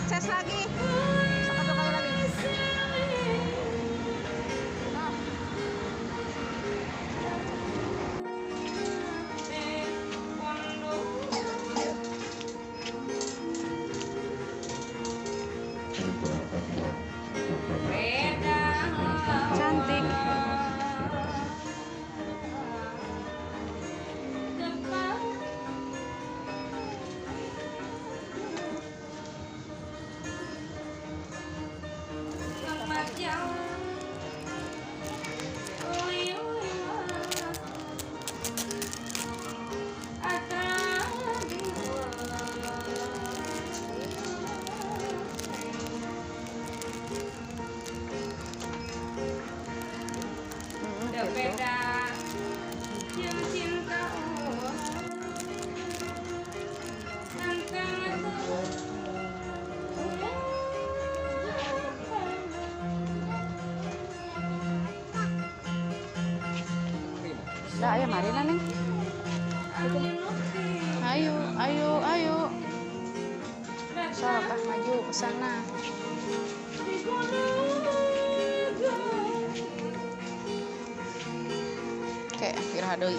Ses lagi. Satu kali lagi. Nah. Cantik. Beda yang cinta Dah, ayo mari lah Neng. Ayo, ayo, ayo. Sok, maju ke sana. Oke, kira deui.